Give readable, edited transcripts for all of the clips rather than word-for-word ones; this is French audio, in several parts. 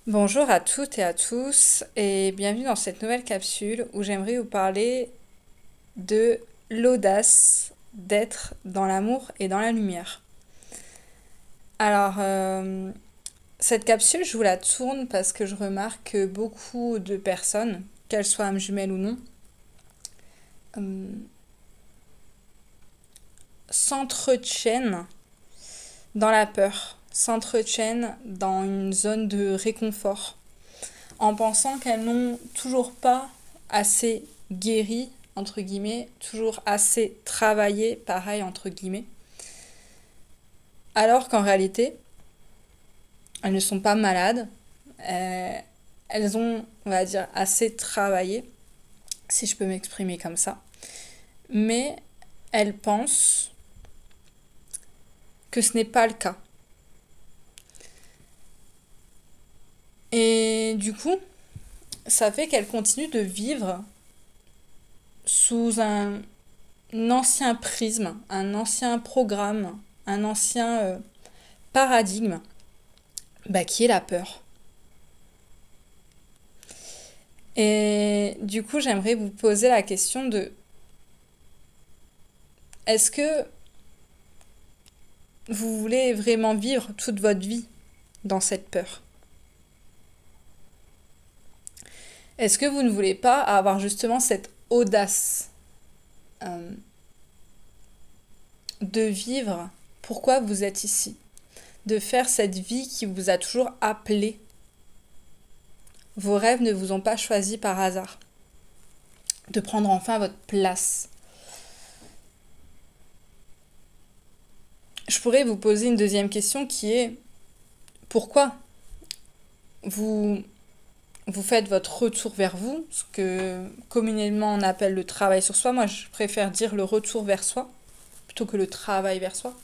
Bonjour à toutes et à tous et bienvenue dans cette nouvelle capsule où j'aimerais vous parler de l'audace d'être dans l'amour et dans la lumière. Alors, cette capsule, je vous la tourne parce que je remarque que beaucoup de personnes, qu'elles soient âmes jumelles ou non, euh, s'entretiennent dans la peur, s'entretiennent dans une zone de réconfort en pensant qu'elles n'ont toujours pas assez guéri, entre guillemets, toujours assez travaillé, pareil, entre guillemets, alors qu'en réalité, elles ne sont pas malades, euh, elles ont, on va dire, assez travaillé, si je peux m'exprimer comme ça, mais elles pensent que ce n'est pas le cas. Et du coup, ça fait qu'elles continuent de vivre sous un ancien prisme, un ancien programme, un ancien paradigme, qui est la peur. Et du coup, j'aimerais vous poser la question de est-ce que vous voulez vraiment vivre toute votre vie dans cette peur? Est-ce que vous ne voulez pas avoir justement cette audace euh, de vivre pourquoi vous êtes ici? De faire cette vie qui vous a toujours appelé. Vos rêves ne vous ont pas choisi par hasard. De prendre enfin votre place. Je pourrais vous poser une deuxième question qui est pourquoi vous, vous faites votre retour vers vous, ce que communément on appelle le travail sur soi. Moi, je préfère dire le retour vers soi plutôt que le travail vers soi.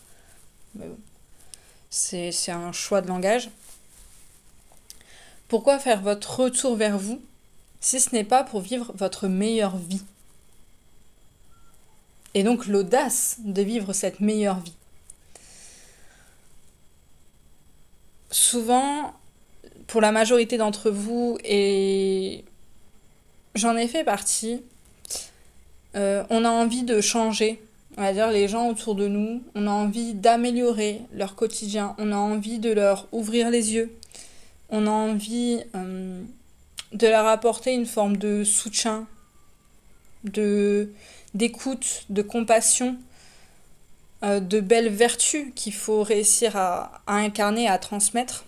Mais bon, c'est un choix de langage. Pourquoi faire votre retour vers vous si ce n'est pas pour vivre votre meilleure vie? Et donc l'audace de vivre cette meilleure vie. Souvent, pour la majorité d'entre vous, et j'en ai fait partie, on a envie de changer. On va dire les gens autour de nous, on a envie d'améliorer leur quotidien, on a envie de leur ouvrir les yeux, on a envie de leur apporter une forme de soutien, de d'écoute, de compassion, de belles vertus qu'il faut réussir à incarner, à transmettre.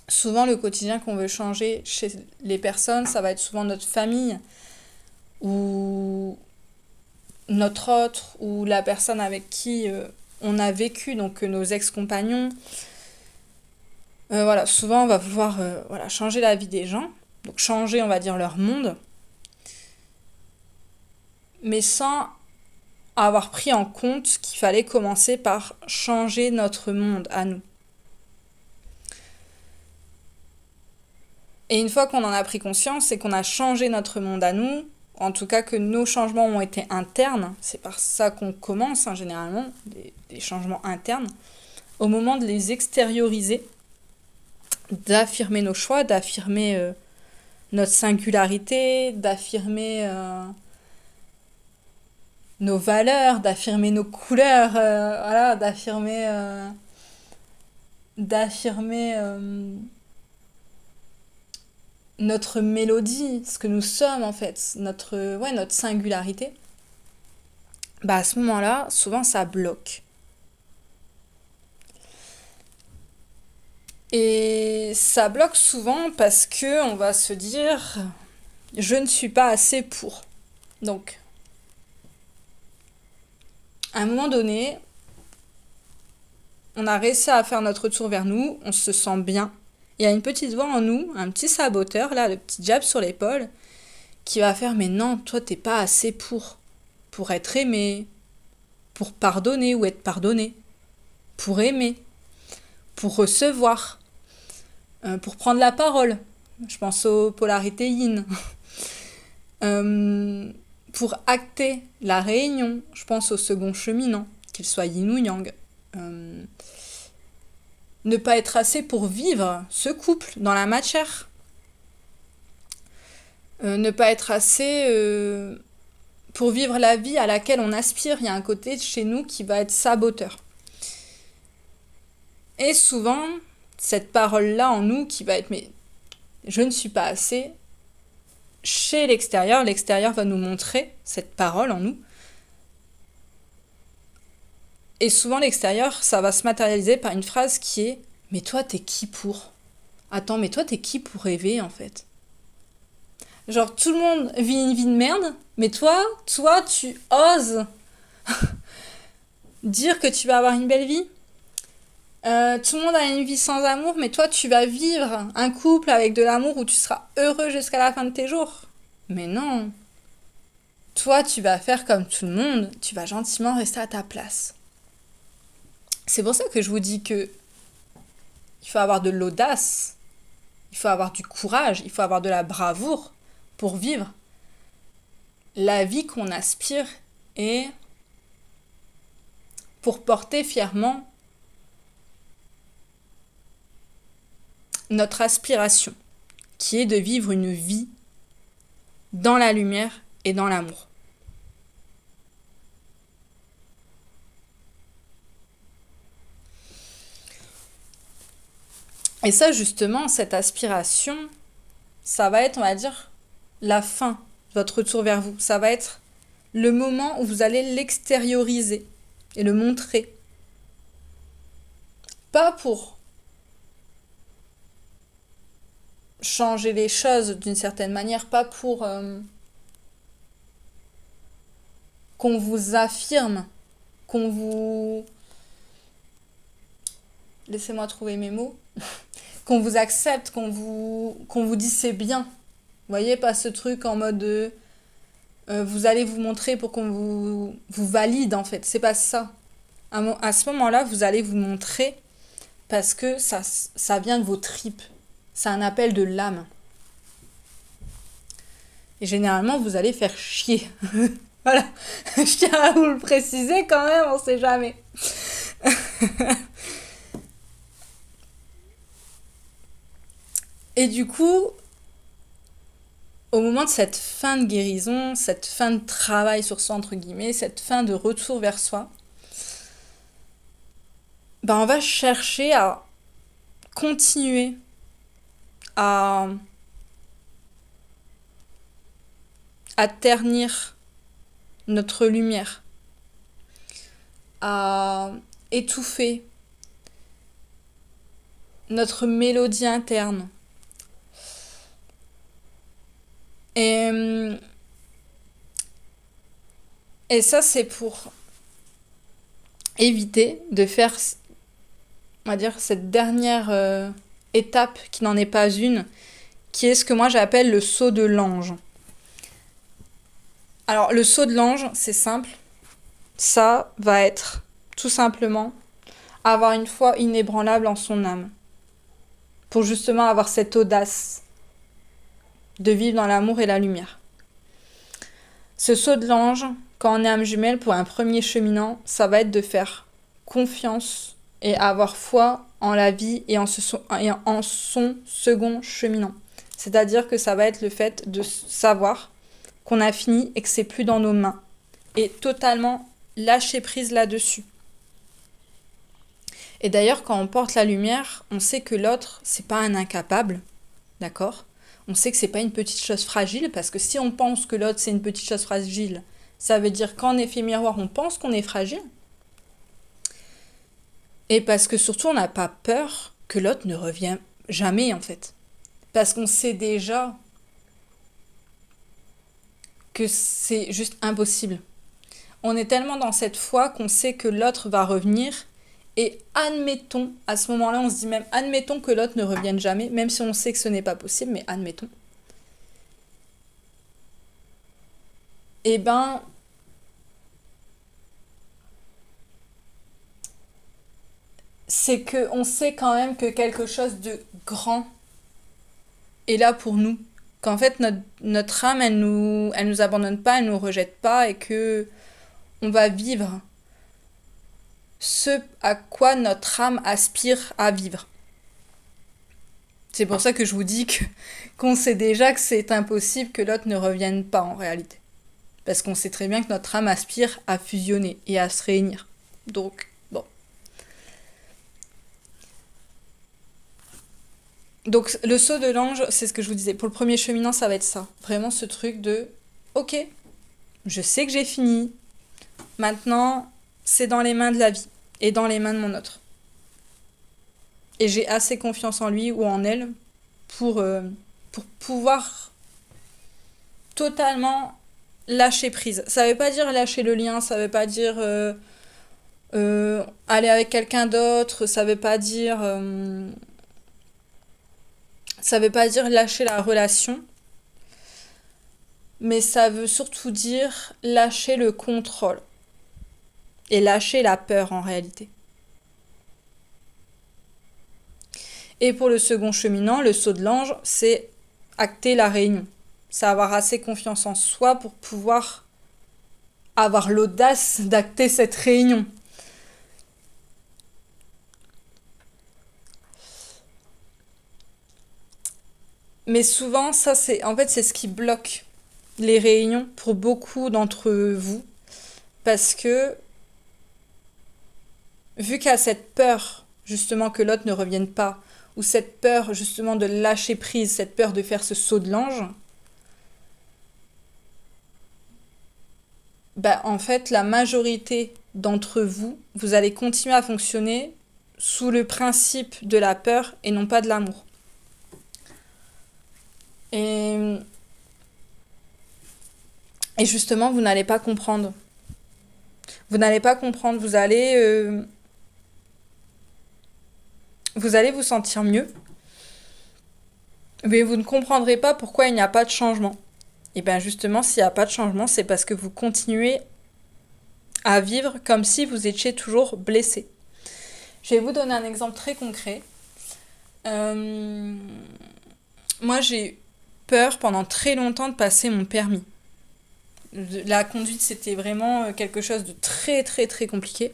Souvent, le quotidien qu'on veut changer chez les personnes, ça va être souvent notre famille ou notre autre ou la personne avec qui on a vécu, donc nos ex-compagnons. Voilà, souvent on va vouloir voilà, changer la vie des gens, donc changer, on va dire, leur monde, mais sans avoir pris en compte qu'il fallait commencer par changer notre monde à nous. Et une fois qu'on en a pris conscience et qu'on a changé notre monde à nous, en tout cas que nos changements ont été internes, c'est par ça qu'on commence généralement, des changements internes, au moment de les extérioriser, d'affirmer nos choix, d'affirmer notre singularité, d'affirmer nos valeurs, d'affirmer nos couleurs, voilà, d'affirmer notre mélodie, ce que nous sommes en fait, notre singularité, à ce moment-là, souvent ça bloque. Et ça bloque souvent parce que on va se dire je ne suis pas assez pour. Donc, à un moment donné, on a réussi à faire notre retour vers nous, on se sent bien. Il y a une petite voix en nous, un petit saboteur, là, le petit jab sur l'épaule, qui va faire mais non, toi t'es pas assez pour être aimé, pour pardonner ou être pardonné, pour aimer, pour recevoir, pour prendre la parole. Je pense aux polarités yin. Euh, pour acter la réunion, je pense au second cheminant, qu'il soit yin ou yang. Euh, ne pas être assez pour vivre ce couple dans la matière. Ne pas être assez pour vivre la vie à laquelle on aspire. Il y a un côté de chez nous qui va être saboteur. Et souvent, cette parole-là en nous qui va être mais je ne suis pas assez, chez l'extérieur va nous montrer cette parole en nous. Et souvent l'extérieur, ça va se matérialiser par une phrase qui est mais toi t'es qui pour? Attends, mais toi t'es qui pour rêver en fait? Genre tout le monde vit une vie de merde, mais toi tu oses dire que tu vas avoir une belle vie. Tout le monde a une vie sans amour, mais toi tu vas vivre un couple avec de l'amour où tu seras heureux jusqu'à la fin de tes jours. Mais non. Toi tu vas faire comme tout le monde, tu vas gentiment rester à ta place. C'est pour ça que je vous dis que il faut avoir de l'audace, il faut avoir du courage, il faut avoir de la bravoure pour vivre la vie qu'on aspire et pour porter fièrement notre aspiration, qui est de vivre une vie dans la lumière et dans l'amour. Et ça, justement, cette aspiration, ça va être, on va dire, la fin de votre retour vers vous. Ça va être le moment où vous allez l'extérioriser et le montrer. Pas pour changer les choses d'une certaine manière, pas pour qu'on vous affirme, qu'on vous... Laissez-moi trouver mes mots. Qu'on vous accepte, qu'on vous dise c'est bien. Vous voyez, pas ce truc en mode de, vous allez vous montrer pour qu'on vous valide en fait. C'est pas ça. À ce moment-là, vous allez vous montrer parce que ça vient de vos tripes. C'est un appel de l'âme. Et généralement, vous allez faire chier. Voilà. Je tiens à vous le préciser quand même, on sait jamais. Et du coup, au moment de cette fin de guérison, cette fin de travail sur soi, entre guillemets, cette fin de retour vers soi, ben on va chercher à continuer à ternir notre lumière, à étouffer notre mélodie interne. Et ça, c'est pour éviter de faire, on va dire, cette dernière étape qui n'en est pas une, qui est ce que moi j'appelle le saut de l'ange. Alors, le saut de l'ange, c'est simple. Ça va être, tout simplement, avoir une foi inébranlable en son âme. Pour justement avoir cette audace de vivre dans l'amour et la lumière. Ce saut de l'ange, quand on est âme jumelle, pour un premier cheminant, ça va être de faire confiance et avoir foi en la vie et en son second cheminant. C'est-à-dire que ça va être le fait de savoir qu'on a fini et que c'est plus dans nos mains. Et totalement lâcher prise là-dessus. Et d'ailleurs, quand on porte la lumière, on sait que l'autre, c'est pas un incapable, d'accord ? On sait que c'est pas une petite chose fragile, parce que si on pense que l'autre c'est une petite chose fragile, ça veut dire qu'en effet miroir, on pense qu'on est fragile. Et parce que surtout, on n'a pas peur que l'autre ne revienne jamais, en fait. Parce qu'on sait déjà que c'est juste impossible. On est tellement dans cette foi qu'on sait que l'autre va revenir. Et admettons, à ce moment-là, on se dit même, admettons que l'autre ne revienne jamais, même si on sait que ce n'est pas possible, mais admettons. Eh ben, c'est qu'on sait quand même que quelque chose de grand est là pour nous. Qu'en fait, notre âme, elle nous abandonne pas, elle nous rejette pas, et que on va vivre ce à quoi notre âme aspire à vivre. C'est pour ça que je vous dis qu'on sait déjà que c'est impossible que l'autre ne revienne pas en réalité. Parce qu'on sait très bien que notre âme aspire à fusionner et à se réunir. Donc, bon. Donc, le saut de l'ange, c'est ce que je vous disais. Pour le premier cheminant, ça va être ça. Vraiment ce truc de, ok, je sais que j'ai fini. Maintenant, c'est dans les mains de la vie et dans les mains de mon autre. Et j'ai assez confiance en lui ou en elle pour pouvoir totalement lâcher prise. Ça veut pas dire lâcher le lien, ça veut pas dire aller avec quelqu'un d'autre, ça veut pas dire lâcher la relation, mais ça veut surtout dire lâcher le contrôle et lâcher la peur en réalité. Et pour le second cheminant, le saut de l'ange, c'est acter la réunion. C'est avoir assez confiance en soi pour pouvoir avoir l'audace d'acter cette réunion. Mais souvent, ça, c'est ce qui bloque les réunions pour beaucoup d'entre vous. Parce que, vu qu'il y a cette peur, justement, que l'autre ne revienne pas, ou cette peur, justement, de lâcher prise, cette peur de faire ce saut de l'ange, bah, en fait, la majorité d'entre vous, vous allez continuer à fonctionner sous le principe de la peur et non pas de l'amour. Et justement, vous n'allez pas comprendre. Vous n'allez pas comprendre, vous allez vous sentir mieux, mais vous ne comprendrez pas pourquoi il n'y a pas de changement. Et bien justement, s'il n'y a pas de changement, c'est parce que vous continuez à vivre comme si vous étiez toujours blessé. Je vais vous donner un exemple très concret. Moi, j'ai eu peur pendant très longtemps de passer mon permis. La conduite, c'était vraiment quelque chose de très très très compliqué.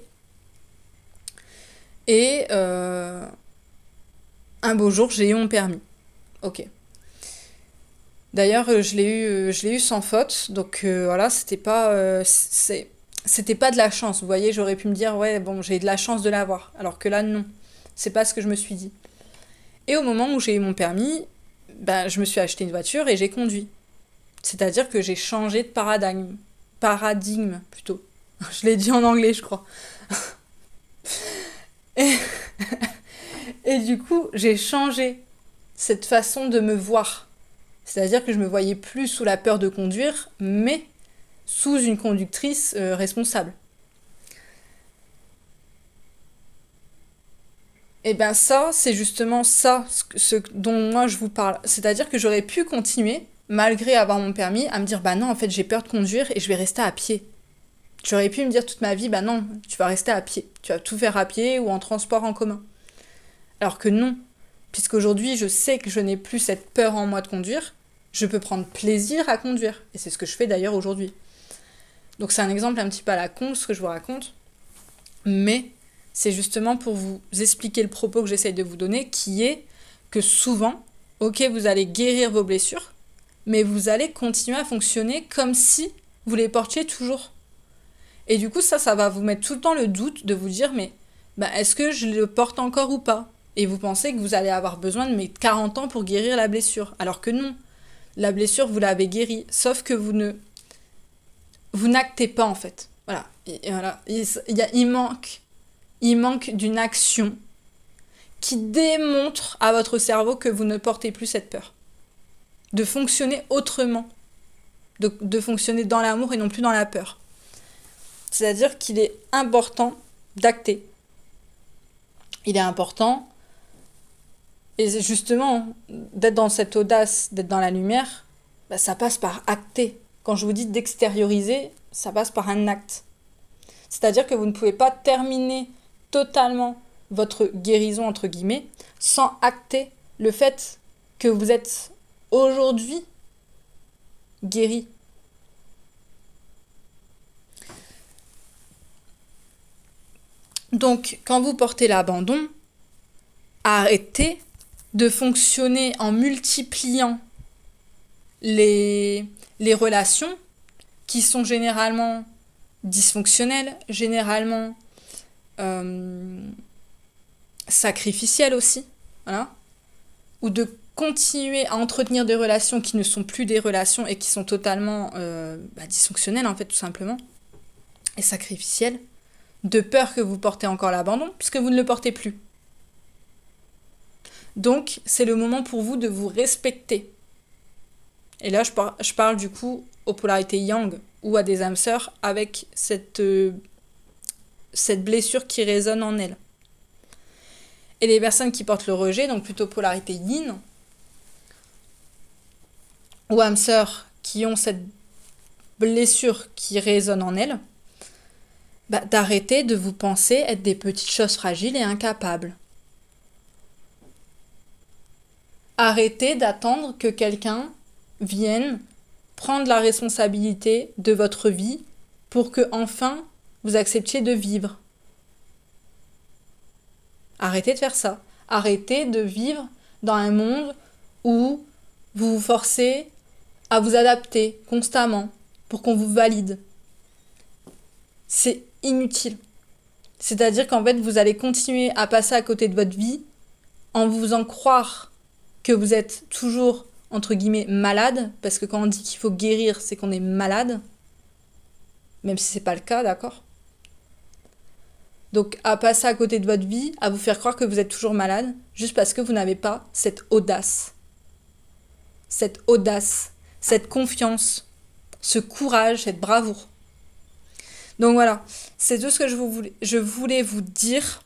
Et un beau jour, j'ai eu mon permis. Ok. D'ailleurs, je l'ai eu sans faute. Donc voilà, c'était pas de la chance. Vous voyez, j'aurais pu me dire, ouais, bon, j'ai de la chance de l'avoir. Alors que là, non. C'est pas ce que je me suis dit. Et au moment où j'ai eu mon permis, ben, je me suis acheté une voiture et j'ai conduit. C'est-à-dire que j'ai changé de paradigme. Paradigme, plutôt. Je l'ai dit en anglais, je crois. Et, et du coup, j'ai changé cette façon de me voir. C'est-à-dire que je me voyais plus sous la peur de conduire, mais sous une conductrice responsable. Et bien ça, c'est justement ça ce dont moi je vous parle. C'est-à-dire que j'aurais pu continuer, malgré avoir mon permis, à me dire, bah non, en fait j'ai peur de conduire et je vais rester à pied. J'aurais pu me dire toute ma vie, bah non, tu vas rester à pied. Tu vas tout faire à pied ou en transport en commun. Alors que non, puisqu'aujourd'hui je sais que je n'ai plus cette peur en moi de conduire, je peux prendre plaisir à conduire. Et c'est ce que je fais d'ailleurs aujourd'hui. Donc c'est un exemple un petit peu à la con ce que je vous raconte. Mais c'est justement pour vous expliquer le propos que j'essaye de vous donner, qui est que souvent, ok, vous allez guérir vos blessures, mais vous allez continuer à fonctionner comme si vous les portiez toujours. Et du coup, ça va vous mettre tout le temps le doute de vous dire, mais bah, est-ce que je le porte encore ou pas? Et vous pensez que vous allez avoir besoin de mes 40 ans pour guérir la blessure. Alors que non, la blessure, vous l'avez guérie, sauf que vous n'actez pas en fait. Voilà. Et voilà. Il manque d'une action qui démontre à votre cerveau que vous ne portez plus cette peur. De fonctionner autrement. De fonctionner dans l'amour et non plus dans la peur. C'est-à-dire qu'il est important d'acter. Il est important, et justement, d'être dans cette audace, d'être dans la lumière, bah, ça passe par acter. Quand je vous dis d'extérioriser, ça passe par un acte. C'est-à-dire que vous ne pouvez pas terminer totalement votre guérison, entre guillemets, sans acter le fait que vous êtes aujourd'hui guéri. Donc, quand vous portez l'abandon, arrêtez de fonctionner en multipliant les relations qui sont généralement dysfonctionnelles, généralement sacrificielles aussi, voilà, ou de continuer à entretenir des relations qui ne sont plus des relations et qui sont totalement dysfonctionnelles, en fait, tout simplement, et sacrificielles, de peur que vous portez encore l'abandon, puisque vous ne le portez plus. Donc, c'est le moment pour vous de vous respecter. Et là, je parle du coup aux polarités yang ou à des âmes sœurs avec cette blessure qui résonne en elles. Et les personnes qui portent le rejet, donc plutôt polarité yin, ou âmes sœurs qui ont cette blessure qui résonne en elles, d'arrêter de vous penser être des petites choses fragiles et incapables. Arrêtez d'attendre que quelqu'un vienne prendre la responsabilité de votre vie pour que enfin vous acceptiez de vivre. Arrêtez de faire ça. Arrêtez de vivre dans un monde où vous vous forcez à vous adapter constamment pour qu'on vous valide. C'est inutile. C'est-à-dire qu'en fait, vous allez continuer à passer à côté de votre vie en vous faisant croire que vous êtes toujours, entre guillemets, malade, parce que quand on dit qu'il faut guérir, c'est qu'on est malade, même si c'est pas le cas, d'accord ? Donc, à passer à côté de votre vie, à vous faire croire que vous êtes toujours malade, juste parce que vous n'avez pas cette audace, cette confiance, ce courage, cette bravoure. Donc voilà, c'est tout ce que je voulais vous dire.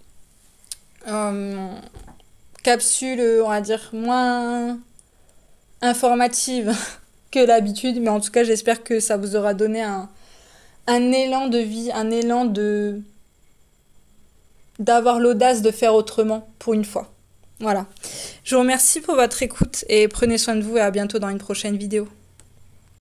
Capsule, on va dire, moins informative que l'habitude, mais en tout cas, j'espère que ça vous aura donné un élan de vie, un élan d'avoir l'audace de faire autrement pour une fois. Voilà. Je vous remercie pour votre écoute et prenez soin de vous et à bientôt dans une prochaine vidéo.